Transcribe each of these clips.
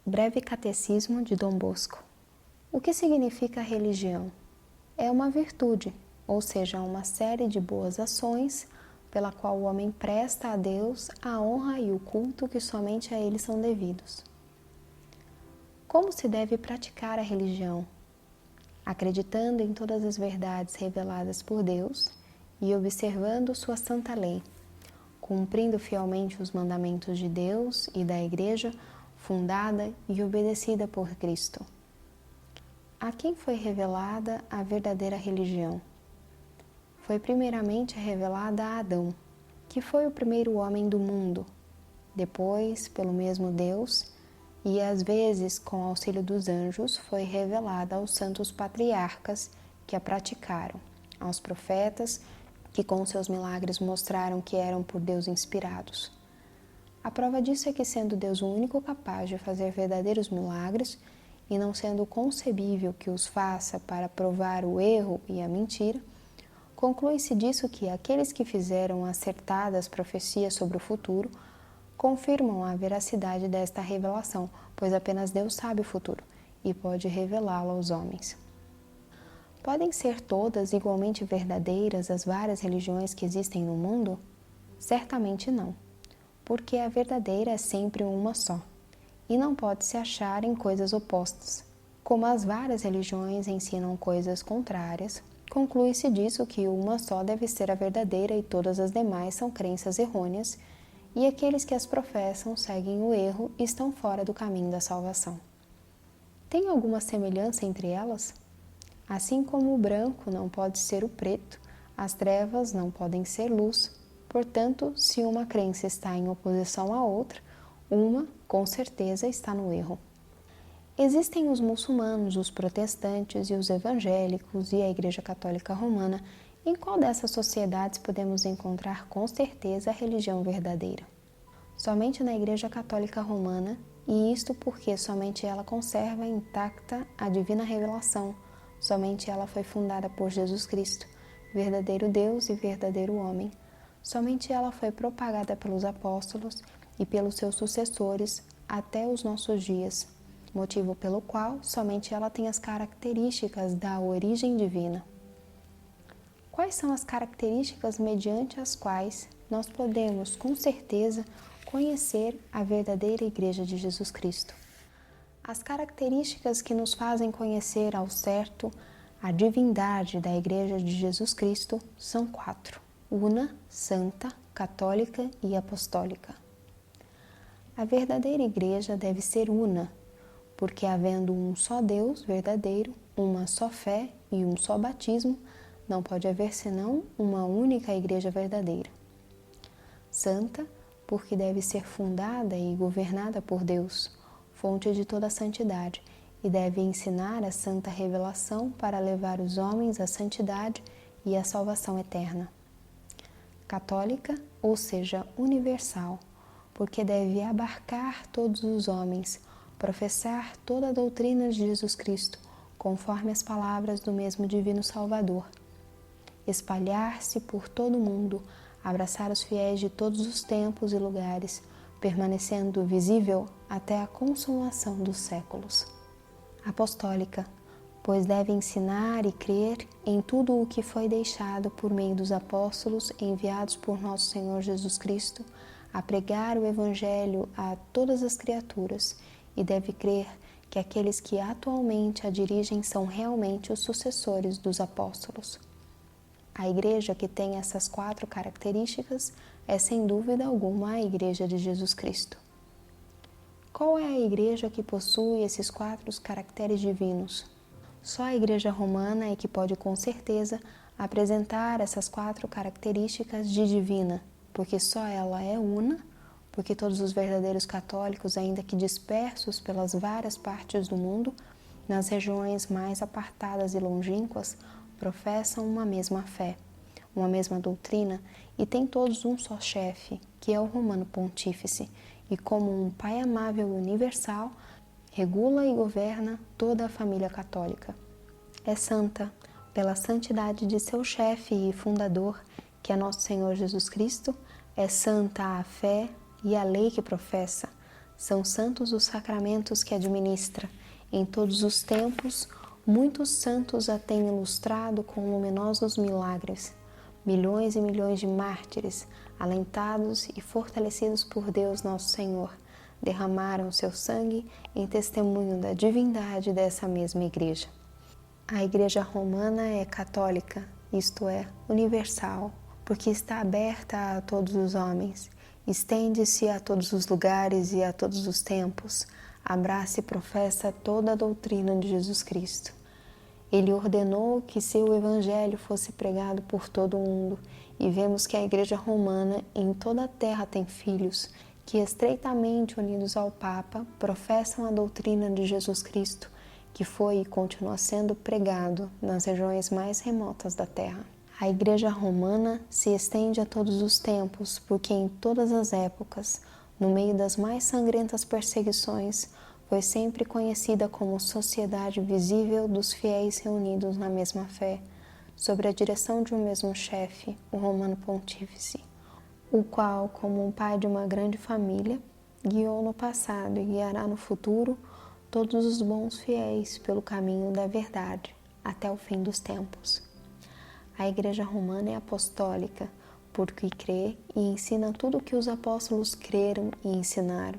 Breve Catecismo de Dom Bosco. O que significa religião? É uma virtude, ou seja, uma série de boas ações pela qual o homem presta a Deus a honra e o culto que somente a Ele são devidos. Como se deve praticar a religião? Acreditando em todas as verdades reveladas por Deus e observando sua santa lei, cumprindo fielmente os mandamentos de Deus e da Igreja, fundada e obedecida por Cristo. A quem foi revelada a verdadeira religião? Foi primeiramente revelada a Adão, que foi o primeiro homem do mundo, depois, pelo mesmo Deus, e às vezes com auxílio dos anjos, foi revelada aos santos patriarcas que a praticaram, aos profetas que com seus milagres mostraram que eram por Deus inspirados. A prova disso é que, sendo Deus o único capaz de fazer verdadeiros milagres, e não sendo concebível que os faça para provar o erro e a mentira, conclui-se disso que aqueles que fizeram acertadas profecias sobre o futuro confirmam a veracidade desta revelação, pois apenas Deus sabe o futuro e pode revelá-lo aos homens. Podem ser todas igualmente verdadeiras as várias religiões que existem no mundo? Certamente não, porque a verdadeira é sempre uma só, e não pode se achar em coisas opostas. Como as várias religiões ensinam coisas contrárias, conclui-se disso que uma só deve ser a verdadeira e todas as demais são crenças errôneas, e aqueles que as professam seguem o erro e estão fora do caminho da salvação. Tem alguma semelhança entre elas? Assim como o branco não pode ser o preto, as trevas não podem ser luz. Portanto, se uma crença está em oposição à outra, uma, com certeza, está no erro. Existem os muçulmanos, os protestantes e os evangélicos e a Igreja Católica Romana. Em qual dessas sociedades podemos encontrar com certeza a religião verdadeira? Somente na Igreja Católica Romana, e isto porque somente ela conserva intacta a divina revelação, somente ela foi fundada por Jesus Cristo, verdadeiro Deus e verdadeiro homem. Somente ela foi propagada pelos apóstolos e pelos seus sucessores até os nossos dias, motivo pelo qual somente ela tem as características da origem divina. Quais são as características mediante as quais nós podemos, com certeza, conhecer a verdadeira Igreja de Jesus Cristo? As características que nos fazem conhecer ao certo a divindade da Igreja de Jesus Cristo são 4. Una, santa, católica e apostólica. A verdadeira Igreja deve ser una, porque havendo um só Deus verdadeiro, uma só fé e um só batismo, não pode haver senão uma única Igreja verdadeira. Santa, porque deve ser fundada e governada por Deus, fonte de toda a santidade, e deve ensinar a santa revelação para levar os homens à santidade e à salvação eterna. Católica, ou seja, universal, porque deve abarcar todos os homens, professar toda a doutrina de Jesus Cristo, conforme as palavras do mesmo Divino Salvador, espalhar-se por todo o mundo, abraçar os fiéis de todos os tempos e lugares, permanecendo visível até a consumação dos séculos. Apostólica, pois deve ensinar e crer em tudo o que foi deixado por meio dos apóstolos enviados por nosso Senhor Jesus Cristo, a pregar o Evangelho a todas as criaturas, e deve crer que aqueles que atualmente a dirigem são realmente os sucessores dos apóstolos. A Igreja que tem essas 4 características é, sem dúvida alguma, a Igreja de Jesus Cristo. Qual é a Igreja que possui esses 4 caracteres divinos? Só a Igreja Romana é que pode, com certeza, apresentar essas 4 características de divina, porque só ela é una, porque todos os verdadeiros católicos, ainda que dispersos pelas várias partes do mundo, nas regiões mais apartadas e longínquas, professam uma mesma fé, uma mesma doutrina e têm todos um só chefe, que é o Romano Pontífice, e como um Pai amável e universal, regula e governa toda a família católica. É santa, pela santidade de seu chefe e fundador, que é nosso Senhor Jesus Cristo, é santa a fé e a lei que professa, São santos os sacramentos que administra. Em todos os tempos, muitos santos a têm ilustrado com luminosos milagres. Milhões e milhões de mártires, alentados e fortalecidos por Deus nosso Senhor, derramaram seu sangue em testemunho da divindade dessa mesma Igreja. A Igreja Romana é católica, isto é, universal, porque está aberta a todos os homens, estende-se a todos os lugares e a todos os tempos, abraça e professa toda a doutrina de Jesus Cristo. Ele ordenou que seu Evangelho fosse pregado por todo o mundo, e vemos que a Igreja Romana em toda a terra tem filhos, que estreitamente unidos ao Papa, professam a doutrina de Jesus Cristo, que foi e continua sendo pregado nas regiões mais remotas da terra. A Igreja Romana se estende a todos os tempos, porque em todas as épocas, no meio das mais sangrentas perseguições, foi sempre conhecida como sociedade visível dos fiéis reunidos na mesma fé, sob a direção de um mesmo chefe, o Romano Pontífice, o qual, como um pai de uma grande família, guiou no passado e guiará no futuro todos os bons fiéis pelo caminho da verdade, até o fim dos tempos. A Igreja Romana é apostólica, porque crê e ensina tudo o que os apóstolos creram e ensinaram,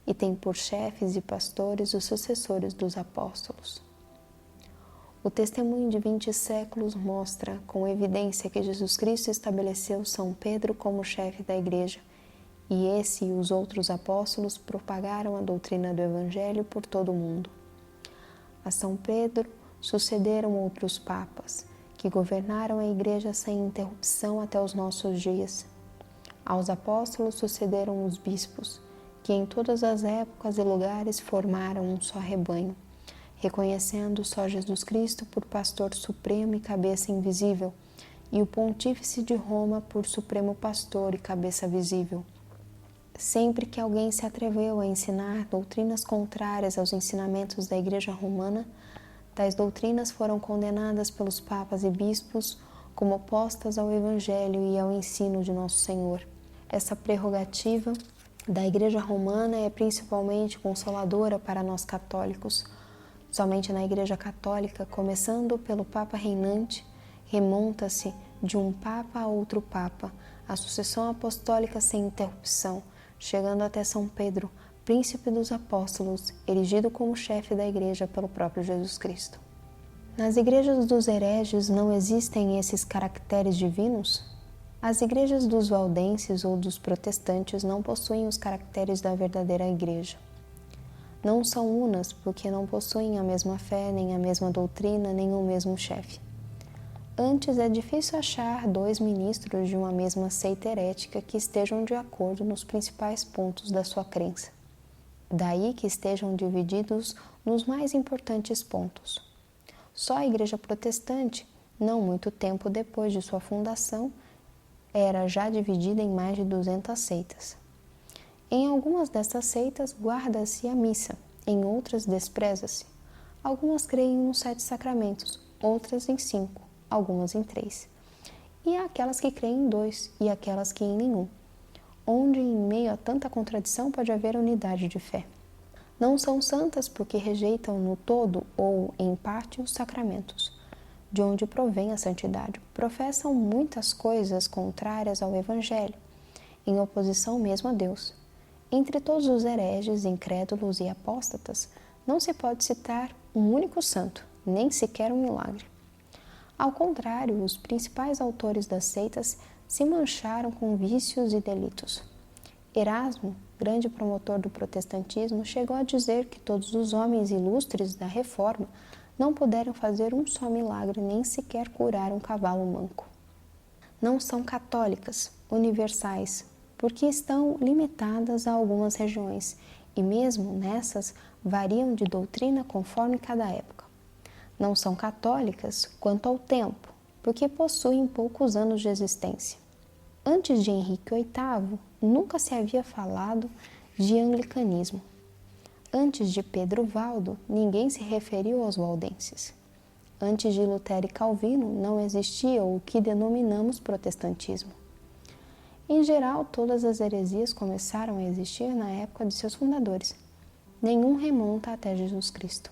e tem por chefes e pastores os sucessores dos apóstolos. O testemunho de 20 séculos mostra com evidência que Jesus Cristo estabeleceu São Pedro como chefe da Igreja, e esse e os outros apóstolos propagaram a doutrina do Evangelho por todo o mundo. A São Pedro sucederam outros papas, que governaram a Igreja sem interrupção até os nossos dias. Aos apóstolos sucederam os bispos, que em todas as épocas e lugares formaram um só rebanho, reconhecendo só Jesus Cristo por pastor supremo e cabeça invisível, e o Pontífice de Roma por supremo pastor e cabeça visível. Sempre que alguém se atreveu a ensinar doutrinas contrárias aos ensinamentos da Igreja Romana, tais doutrinas foram condenadas pelos papas e bispos como opostas ao Evangelho e ao ensino de Nosso Senhor. Essa prerrogativa da Igreja Romana é principalmente consoladora para nós católicos. Somente na Igreja Católica, começando pelo Papa reinante, remonta-se de um Papa a outro Papa, a sucessão apostólica sem interrupção, chegando até São Pedro, príncipe dos apóstolos, erigido como chefe da Igreja pelo próprio Jesus Cristo. Nas igrejas dos hereges não existem esses caracteres divinos? As igrejas dos valdenses ou dos protestantes não possuem os caracteres da verdadeira igreja. Não são unas porque não possuem a mesma fé, nem a mesma doutrina, nem o mesmo chefe. Antes, é difícil achar dois ministros de uma mesma seita herética que estejam de acordo nos principais pontos da sua crença. Daí que estejam divididos nos mais importantes pontos. Só a Igreja Protestante, não muito tempo depois de sua fundação, era já dividida em mais de 200 seitas. Em algumas dessas seitas guarda-se a missa, em outras despreza-se. Algumas creem nos 7 sacramentos, outras em 5, algumas em 3. E há aquelas que creem em 2 e aquelas que em nenhum, onde em meio a tanta contradição pode haver unidade de fé. Não são santas porque rejeitam no todo ou em parte os sacramentos, de onde provém a santidade. Professam muitas coisas contrárias ao Evangelho, em oposição mesmo a Deus. Entre todos os hereges, incrédulos e apóstatas, não se pode citar um único santo, nem sequer um milagre. Ao contrário, os principais autores das seitas se mancharam com vícios e delitos. Erasmo, grande promotor do protestantismo, chegou a dizer que todos os homens ilustres da Reforma não puderam fazer um só milagre, nem sequer curar um cavalo manco. Não são católicas, universais, porque estão limitadas a algumas regiões, e mesmo nessas variam de doutrina conforme cada época. Não são católicas quanto ao tempo, porque possuem poucos anos de existência. Antes de Henrique VIII, nunca se havia falado de anglicanismo. Antes de Pedro Valdo, ninguém se referiu aos valdenses. Antes de Lutero e Calvino, não existia o que denominamos protestantismo. Em geral, todas as heresias começaram a existir na época de seus fundadores. Nenhum remonta até Jesus Cristo.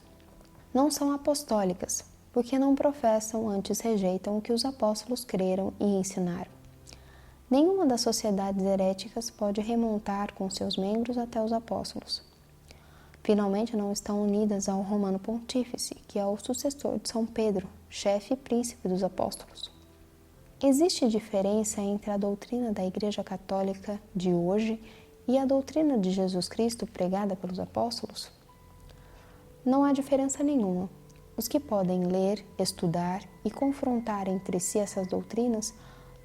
Não são apostólicas, porque não professam, antes rejeitam o que os apóstolos creram e ensinaram. Nenhuma das sociedades heréticas pode remontar com seus membros até os apóstolos. Finalmente, não estão unidas ao Romano Pontífice, que é o sucessor de São Pedro, chefe e príncipe dos apóstolos. Existe diferença entre a doutrina da Igreja Católica de hoje e a doutrina de Jesus Cristo pregada pelos apóstolos? Não há diferença nenhuma. Os que podem ler, estudar e confrontar entre si essas doutrinas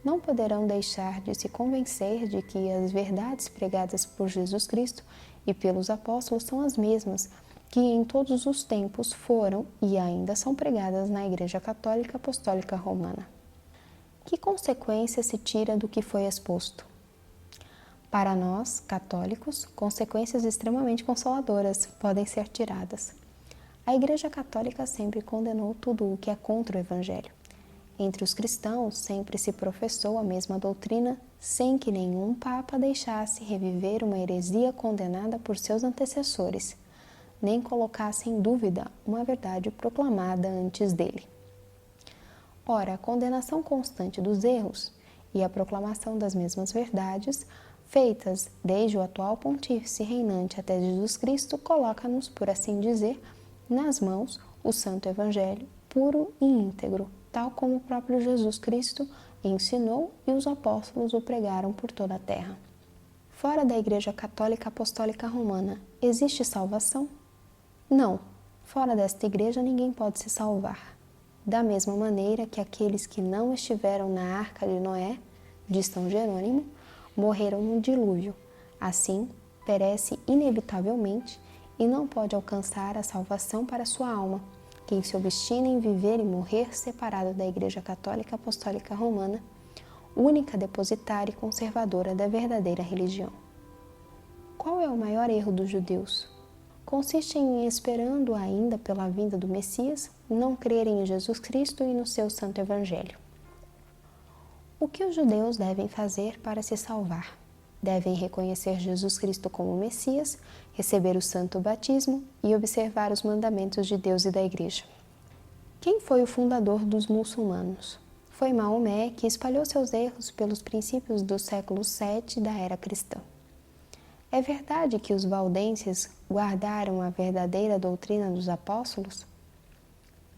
não poderão deixar de se convencer de que as verdades pregadas por Jesus Cristo e pelos apóstolos são as mesmas que em todos os tempos foram e ainda são pregadas na Igreja Católica Apostólica Romana. Que consequência se tira do que foi exposto? Para nós, católicos, consequências extremamente consoladoras podem ser tiradas. A Igreja Católica sempre condenou tudo o que é contra o Evangelho. Entre os cristãos, sempre se professou a mesma doutrina, sem que nenhum papa deixasse reviver uma heresia condenada por seus antecessores, nem colocasse em dúvida uma verdade proclamada antes dele. Ora, a condenação constante dos erros e a proclamação das mesmas verdades, feitas desde o atual pontífice reinante até Jesus Cristo, coloca-nos, por assim dizer, nas mãos o Santo Evangelho puro e íntegro, tal como o próprio Jesus Cristo ensinou e os apóstolos o pregaram por toda a terra. Fora da Igreja Católica Apostólica Romana, existe salvação? Não. Fora desta igreja ninguém pode se salvar. Da mesma maneira que aqueles que não estiveram na Arca de Noé, de São Jerônimo, morreram no dilúvio. Assim, perece inevitavelmente e não pode alcançar a salvação para sua alma quem se obstina em viver e morrer separado da Igreja Católica Apostólica Romana, única depositária e conservadora da verdadeira religião. Qual é o maior erro dos judeus? Consiste em, esperando ainda pela vinda do Messias, não crerem em Jesus Cristo e no seu Santo Evangelho. O que os judeus devem fazer para se salvar? Devem reconhecer Jesus Cristo como Messias, receber o santo batismo e observar os mandamentos de Deus e da Igreja. Quem foi o fundador dos muçulmanos? Foi Maomé, que espalhou seus erros pelos princípios do século VII da era cristã. É verdade que os valdenses guardaram a verdadeira doutrina dos apóstolos?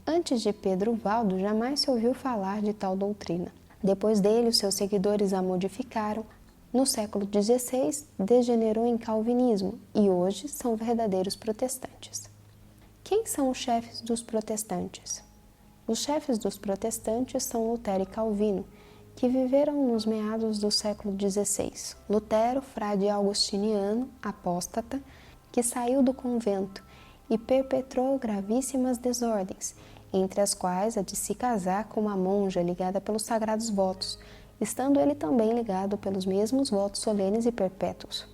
Antes de Pedro Valdo, jamais se ouviu falar de tal doutrina. Depois dele, os seus seguidores a modificaram. No século XVI, degenerou em calvinismo e hoje são verdadeiros protestantes. Quem são os chefes dos protestantes? Os chefes dos protestantes são Lutero e Calvino, que viveram nos meados do século XVI. Lutero, frade augustiniano, apóstata, que saiu do convento e perpetrou gravíssimas desordens, entre as quais a de se casar com uma monja ligada pelos sagrados votos, estando ele também ligado pelos mesmos votos solenes e perpétuos.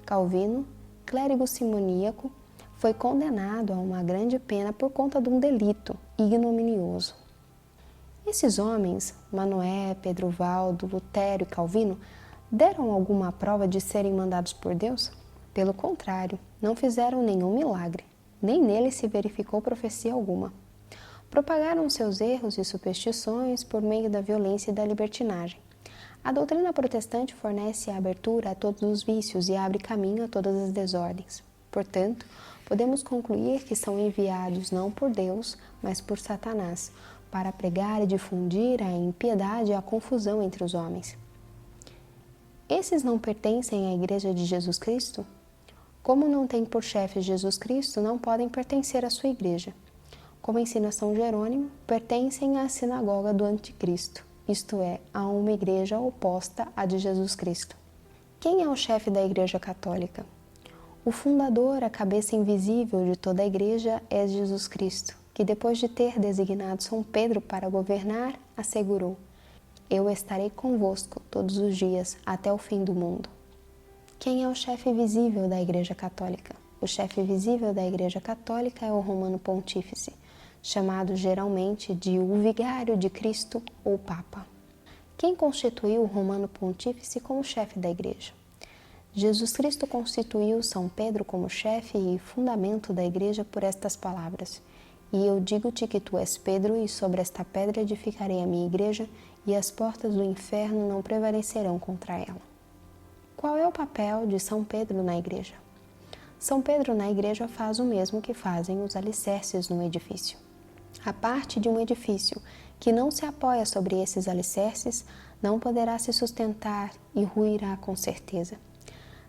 Calvino, clérigo simoníaco, foi condenado a uma grande pena por conta de um delito ignominioso. Esses homens, Manoé, Pedro Valdo, Lutero e Calvino, deram alguma prova de serem mandados por Deus? Pelo contrário, não fizeram nenhum milagre, nem neles se verificou profecia alguma. Propagaram seus erros e superstições por meio da violência e da libertinagem. A doutrina protestante fornece a abertura a todos os vícios e abre caminho a todas as desordens. Portanto, podemos concluir que são enviados não por Deus, mas por Satanás, para pregar e difundir a impiedade e a confusão entre os homens. Esses não pertencem à Igreja de Jesus Cristo? Como não têm por chefe Jesus Cristo, não podem pertencer à sua igreja. Como ensina São Jerônimo, pertencem à sinagoga do Anticristo, isto é, a uma igreja oposta à de Jesus Cristo. Quem é o chefe da Igreja Católica? O fundador, a cabeça invisível de toda a igreja, é Jesus Cristo, que depois de ter designado São Pedro para governar, assegurou: Eu estarei convosco todos os dias até o fim do mundo. Quem é o chefe visível da Igreja Católica? O chefe visível da Igreja Católica é o Romano Pontífice, chamado geralmente de o Vigário de Cristo ou Papa. Quem constituiu o Romano Pontífice como chefe da Igreja? Jesus Cristo constituiu São Pedro como chefe e fundamento da Igreja por estas palavras: E eu digo-te que tu és Pedro, e sobre esta pedra edificarei a minha Igreja, e as portas do inferno não prevalecerão contra ela. Qual é o papel de São Pedro na Igreja? São Pedro na Igreja faz o mesmo que fazem os alicerces num edifício. A parte de um edifício que não se apoia sobre esses alicerces não poderá se sustentar e ruirá com certeza.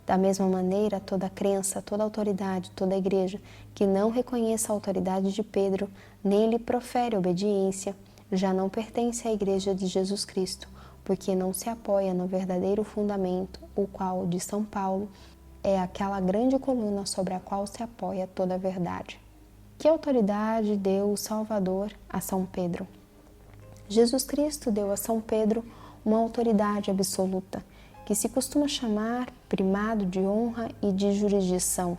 Da mesma maneira, toda crença, toda autoridade, toda igreja que não reconheça a autoridade de Pedro, nem lhe profere obediência, já não pertence à Igreja de Jesus Cristo, porque não se apoia no verdadeiro fundamento, o qual, de São Paulo, é aquela grande coluna sobre a qual se apoia toda a verdade. Que autoridade deu o Salvador a São Pedro? Jesus Cristo deu a São Pedro uma autoridade absoluta, que se costuma chamar primado de honra e de jurisdição,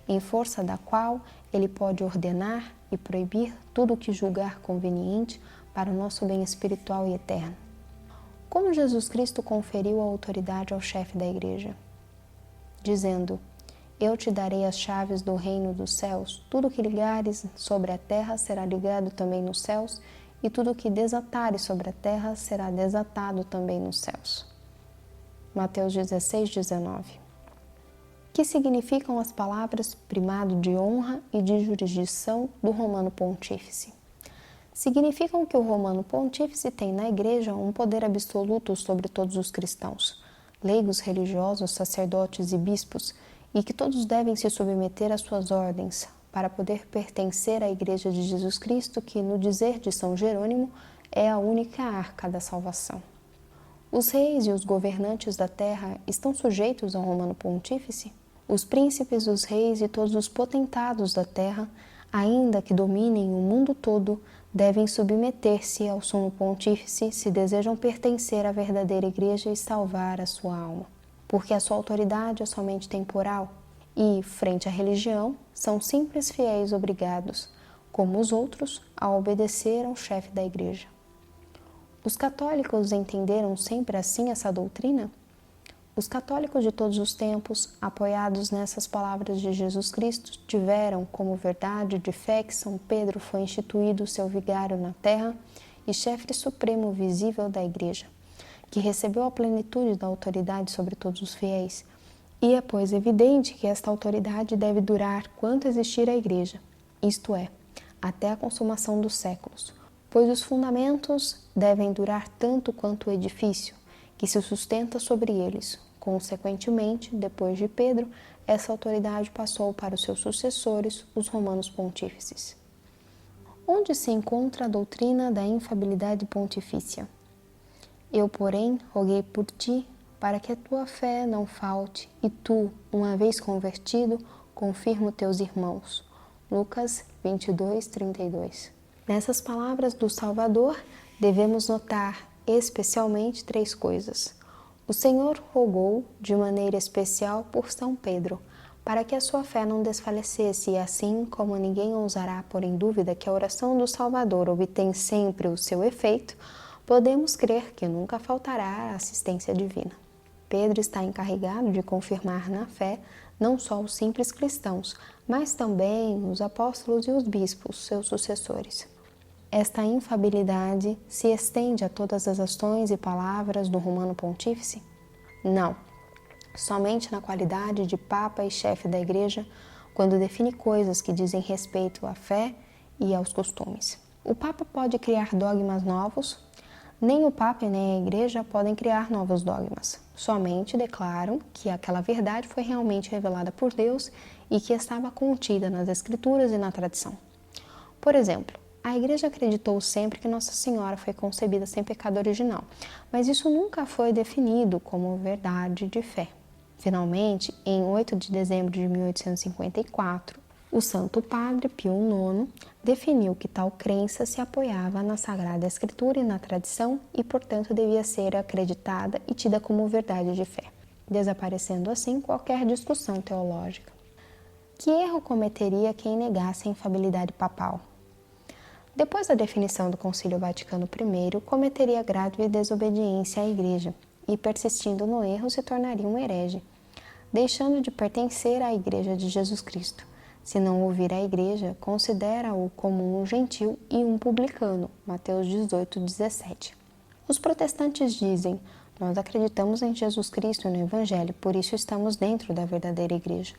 em força da qual ele pode ordenar e proibir tudo o que julgar conveniente para o nosso bem espiritual e eterno. Como Jesus Cristo conferiu a autoridade ao chefe da Igreja? Dizendo: Eu te darei as chaves do reino dos céus, tudo que ligares sobre a terra será ligado também nos céus, e tudo que desatares sobre a terra será desatado também nos céus. Mateus 16, 19. Que significam as palavras primado de honra e de jurisdição do Romano Pontífice? Significam que o Romano Pontífice tem na Igreja um poder absoluto sobre todos os cristãos, leigos religiosos, sacerdotes e bispos, e que todos devem se submeter às suas ordens, para poder pertencer à Igreja de Jesus Cristo, que, no dizer de São Jerônimo, é a única arca da salvação. Os reis e os governantes da terra estão sujeitos ao Romano Pontífice? Os príncipes, os reis e todos os potentados da terra, ainda que dominem o mundo todo, devem submeter-se ao Sumo Pontífice se desejam pertencer à verdadeira Igreja e salvar a sua alma. Porque a sua autoridade é somente temporal e, frente à religião, são simples fiéis obrigados, como os outros, a obedecer ao chefe da Igreja. Os católicos entenderam sempre assim essa doutrina? Os católicos de todos os tempos, apoiados nessas palavras de Jesus Cristo, tiveram como verdade de fé que São Pedro foi instituído seu vigário na terra e chefe supremo visível da Igreja, que recebeu a plenitude da autoridade sobre todos os fiéis. E é, pois, evidente que esta autoridade deve durar quanto existir a Igreja, isto é, até a consumação dos séculos, pois os fundamentos devem durar tanto quanto o edifício, que se sustenta sobre eles. Consequentemente, depois de Pedro, essa autoridade passou para os seus sucessores, os romanos pontífices. Onde se encontra a doutrina da infabilidade pontifícia? Eu, porém, roguei por ti, para que a tua fé não falte, e tu, uma vez convertido, confirma os teus irmãos. Lucas 22, 32. Nessas palavras do Salvador, devemos notar especialmente 3 coisas. O Senhor rogou de maneira especial por São Pedro, para que a sua fé não desfalecesse, e assim como ninguém ousará pôr em dúvida que a oração do Salvador obtém sempre o seu efeito, podemos crer que nunca faltará a assistência divina. Pedro está encarregado de confirmar na fé não só os simples cristãos, mas também os apóstolos e os bispos, seus sucessores. Esta infabilidade se estende a todas as ações e palavras do Romano Pontífice? Não. Somente na qualidade de Papa e chefe da Igreja, quando define coisas que dizem respeito à fé e aos costumes. O Papa pode criar dogmas novos? Nem o Papa nem a Igreja podem criar novos dogmas. Somente declaram que aquela verdade foi realmente revelada por Deus e que estava contida nas Escrituras e na tradição. Por exemplo, a Igreja acreditou sempre que Nossa Senhora foi concebida sem pecado original, mas isso nunca foi definido como verdade de fé. Finalmente, em 8 de dezembro de 1854, o Santo Padre Pio IX definiu que tal crença se apoiava na Sagrada Escritura e na tradição e, portanto, devia ser acreditada e tida como verdade de fé, desaparecendo assim qualquer discussão teológica. Que erro cometeria quem negasse a infabilidade papal? Depois da definição do Concílio Vaticano I, cometeria grave desobediência à Igreja e, persistindo no erro, se tornaria um herege, deixando de pertencer à Igreja de Jesus Cristo. Se não ouvir a Igreja, considera-o como um gentil e um publicano. Mateus 18:17. Os protestantes dizem: nós acreditamos em Jesus Cristo e no Evangelho, por isso estamos dentro da verdadeira Igreja.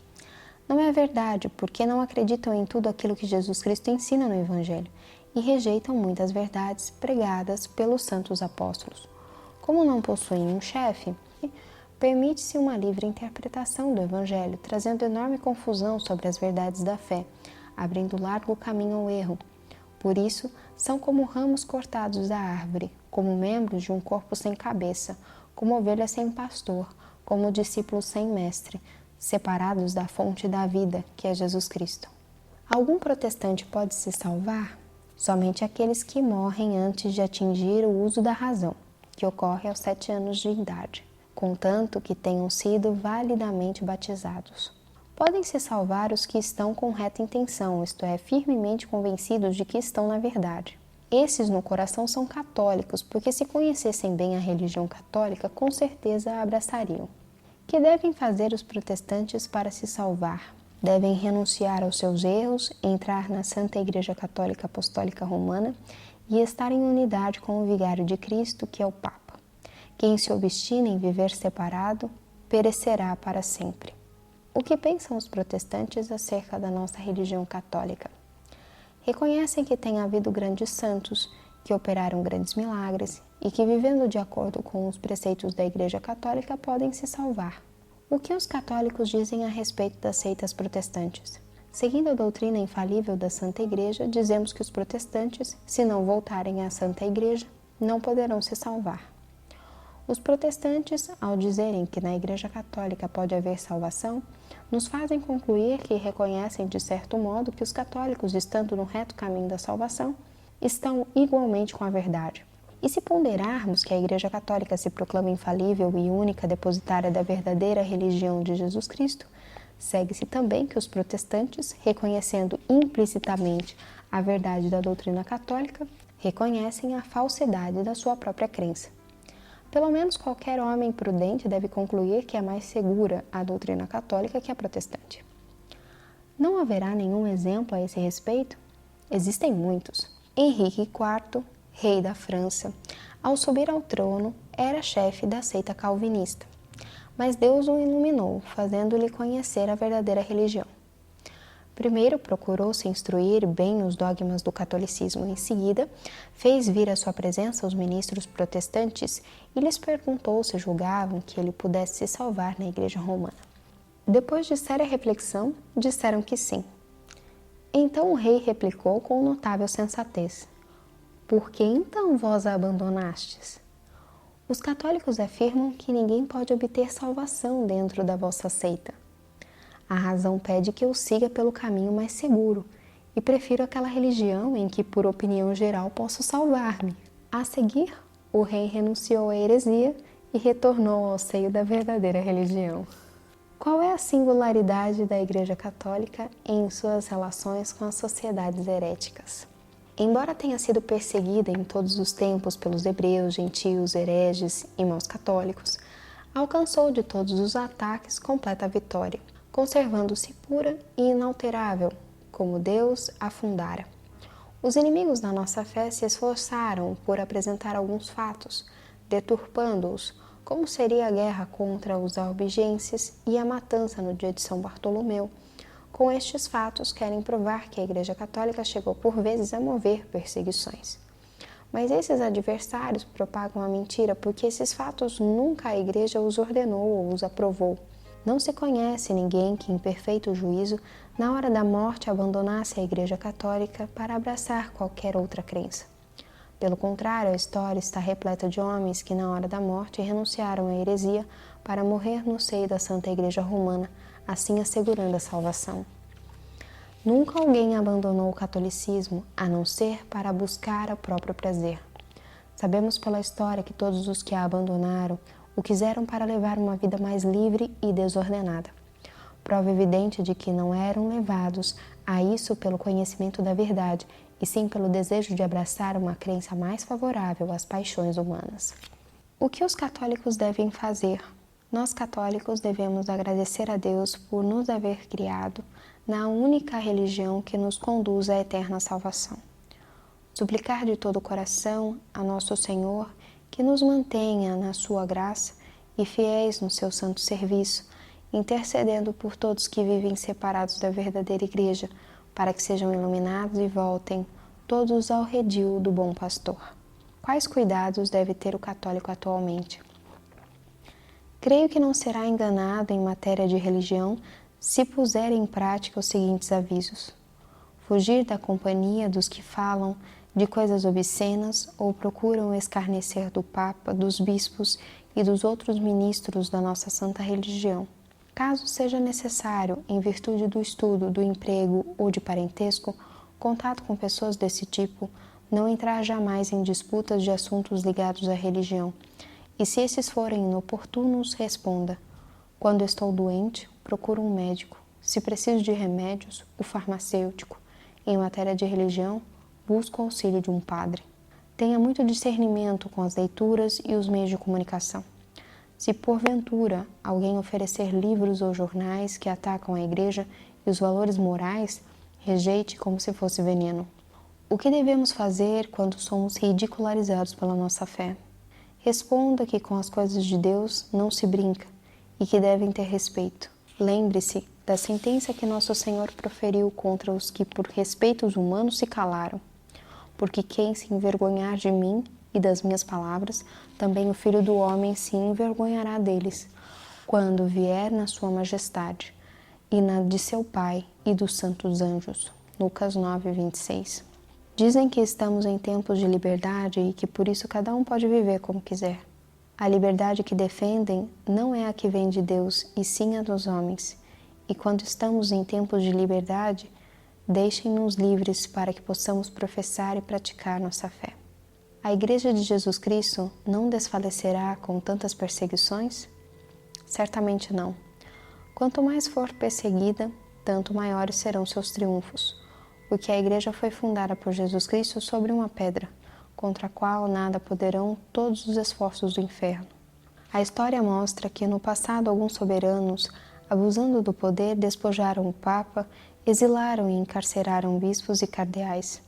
Não é verdade, porque não acreditam em tudo aquilo que Jesus Cristo ensina no Evangelho e rejeitam muitas verdades pregadas pelos santos apóstolos. Como não possuem um chefe, permite-se uma livre interpretação do Evangelho, trazendo enorme confusão sobre as verdades da fé, abrindo largo caminho ao erro. Por isso, são como ramos cortados da árvore, como membros de um corpo sem cabeça, como ovelhas sem pastor, como discípulos sem mestre, separados da fonte da vida, que é Jesus Cristo. Algum protestante pode se salvar? Somente aqueles que morrem antes de atingir o uso da razão, que ocorre aos 7 anos de idade, contanto que tenham sido validamente batizados. Podem se salvar os que estão com reta intenção, isto é, firmemente convencidos de que estão na verdade. Esses no coração são católicos, porque se conhecessem bem a religião católica, com certeza a abraçariam. Que devem fazer os protestantes para se salvar? Devem renunciar aos seus erros, entrar na Santa Igreja Católica Apostólica Romana e estar em unidade com o Vigário de Cristo, que é o Papa. Quem se obstina em viver separado, perecerá para sempre. O que pensam os protestantes acerca da nossa religião católica? Reconhecem que tem havido grandes santos, que operaram grandes milagres e que, vivendo de acordo com os preceitos da Igreja Católica, podem se salvar. O que os católicos dizem a respeito das seitas protestantes? Seguindo a doutrina infalível da Santa Igreja, dizemos que os protestantes, se não voltarem à Santa Igreja, não poderão se salvar. Os protestantes, ao dizerem que na Igreja Católica pode haver salvação, nos fazem concluir que reconhecem de certo modo que os católicos, estando no reto caminho da salvação, estão igualmente com a verdade. E se ponderarmos que a Igreja Católica se proclama infalível e única depositária da verdadeira religião de Jesus Cristo, segue-se também que os protestantes, reconhecendo implicitamente a verdade da doutrina católica, reconhecem a falsidade da sua própria crença. Pelo menos qualquer homem prudente deve concluir que é mais segura a doutrina católica que a protestante. Não haverá nenhum exemplo a esse respeito? Existem muitos. Henrique IV, rei da França, ao subir ao trono, era chefe da seita calvinista, mas Deus o iluminou, fazendo-lhe conhecer a verdadeira religião. Primeiro procurou se instruir bem nos dogmas do catolicismo, em seguida fez vir à sua presença os ministros protestantes e lhes perguntou se julgavam que ele pudesse se salvar na Igreja Romana. Depois de séria reflexão, disseram que sim. Então o rei replicou com notável sensatez: por que então vós a abandonastes? Os católicos afirmam que ninguém pode obter salvação dentro da vossa seita. A razão pede que eu siga pelo caminho mais seguro e prefiro aquela religião em que, por opinião geral, posso salvar-me. A seguir, o rei renunciou à heresia e retornou ao seio da verdadeira religião. Qual é a singularidade da Igreja Católica em suas relações com as sociedades heréticas? Embora tenha sido perseguida em todos os tempos pelos hebreus, gentios, hereges e maus católicos, alcançou de todos os ataques completa vitória, conservando-se pura e inalterável, como Deus a fundara. Os inimigos da nossa fé se esforçaram por apresentar alguns fatos, deturpando-os, como seria a guerra contra os albigenses e a matança no dia de São Bartolomeu. Com estes fatos, querem provar que a Igreja Católica chegou por vezes a mover perseguições. Mas esses adversários propagam a mentira porque esses fatos nunca a Igreja os ordenou ou os aprovou. Não se conhece ninguém que, em perfeito juízo, na hora da morte abandonasse a Igreja Católica para abraçar qualquer outra crença. Pelo contrário, a história está repleta de homens que, na hora da morte, renunciaram à heresia para morrer no seio da Santa Igreja Romana, assim assegurando a salvação. Nunca alguém abandonou o catolicismo, a não ser para buscar o próprio prazer. Sabemos pela história que todos os que a abandonaram o quiseram para levar uma vida mais livre e desordenada. prova evidente de que não eram levados a isso pelo conhecimento da verdade, e sim pelo desejo de abraçar uma crença mais favorável às paixões humanas. O que os católicos devem fazer? Nós católicos devemos agradecer a Deus por nos haver criado na única religião que nos conduz à eterna salvação. Suplicar de todo o coração a Nosso Senhor que nos mantenha na sua graça e fiéis no seu santo serviço, intercedendo por todos que vivem separados da verdadeira Igreja, para que sejam iluminados e voltem todos ao redil do bom pastor. Quais cuidados deve ter o católico atualmente? Creio que não será enganado em matéria de religião se puser em prática os seguintes avisos: fugir da companhia dos que falam de coisas obscenas ou procuram escarnecer do Papa, dos bispos e dos outros ministros da nossa santa religião. Caso seja necessário, em virtude do estudo, do emprego ou de parentesco, contato com pessoas desse tipo, não entrar jamais em disputas de assuntos ligados à religião. E se esses forem inoportunos, responda: quando estou doente, procuro um médico. Se preciso de remédios, o farmacêutico. Em matéria de religião, busco o auxílio de um padre. Tenha muito discernimento com as leituras e os meios de comunicação. Se porventura alguém oferecer livros ou jornais que atacam a Igreja e os valores morais, rejeite como se fosse veneno. O que devemos fazer quando somos ridicularizados pela nossa fé? Responda que com as coisas de Deus não se brinca e que devem ter respeito. Lembre-se da sentença que Nosso Senhor proferiu contra os que por respeitos humanos se calaram. Porque quem se envergonhar de mim e das minhas palavras, também o Filho do Homem se envergonhará deles, quando vier na sua majestade, e na de seu Pai e dos santos anjos. Lucas 9, 26. Dizem que estamos em tempos de liberdade e que por isso cada um pode viver como quiser. A liberdade que defendem não é a que vem de Deus, e sim a dos homens. E quando estamos em tempos de liberdade, deixem-nos livres para que possamos professar e praticar nossa fé. A Igreja de Jesus Cristo não desfalecerá com tantas perseguições? Certamente não. Quanto mais for perseguida, tanto maiores serão seus triunfos, porque a Igreja foi fundada por Jesus Cristo sobre uma pedra, contra a qual nada poderão todos os esforços do inferno. A história mostra que no passado alguns soberanos, abusando do poder, despojaram o Papa, exilaram e encarceraram bispos e cardeais.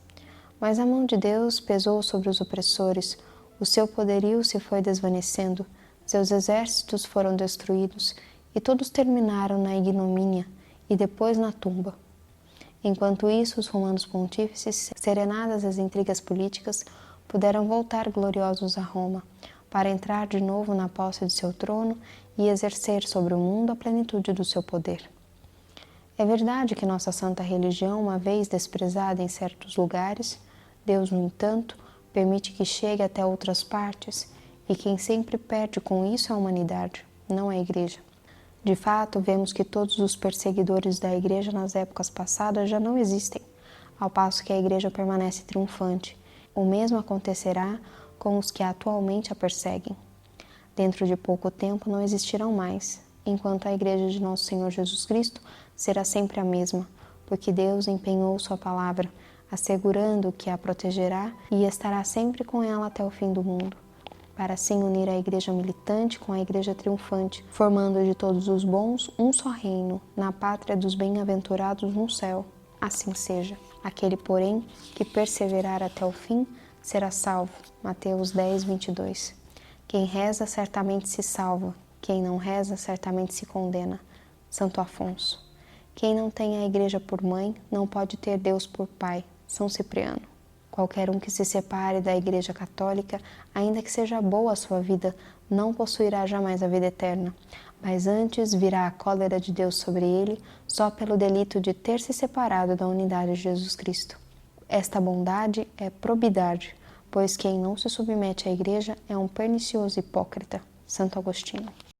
Mas a mão de Deus pesou sobre os opressores, o seu poderio se foi desvanecendo, seus exércitos foram destruídos e todos terminaram na ignomínia e depois na tumba. Enquanto isso, os romanos pontífices, serenadas as intrigas políticas, puderam voltar gloriosos a Roma, para entrar de novo na posse de seu trono e exercer sobre o mundo a plenitude do seu poder. É verdade que nossa santa religião, uma vez desprezada em certos lugares, Deus, no entanto, permite que chegue até outras partes, e quem sempre perde com isso é a humanidade, não a Igreja. De fato, vemos que todos os perseguidores da Igreja nas épocas passadas já não existem, ao passo que a Igreja permanece triunfante. O mesmo acontecerá com os que atualmente a perseguem. Dentro de pouco tempo não existirão mais, enquanto a Igreja de Nosso Senhor Jesus Cristo será sempre a mesma, porque Deus empenhou sua palavra, assegurando que a protegerá e estará sempre com ela até o fim do mundo, para assim unir a Igreja militante com a Igreja triunfante, formando de todos os bons um só reino, na pátria dos bem-aventurados no céu. Assim seja. Aquele, porém, que perseverar até o fim, será salvo. Mateus 10, 22. Quem reza certamente se salva, quem não reza certamente se condena. Santo Afonso. Quem não tem a Igreja por mãe, não pode ter Deus por pai. São Cipriano. Qualquer um que se separe da Igreja Católica, ainda que seja boa a sua vida, não possuirá jamais a vida eterna, mas antes virá a cólera de Deus sobre ele, só pelo delito de ter se separado da unidade de Jesus Cristo. Esta bondade é probidade, pois quem não se submete à Igreja é um pernicioso hipócrita. Santo Agostinho.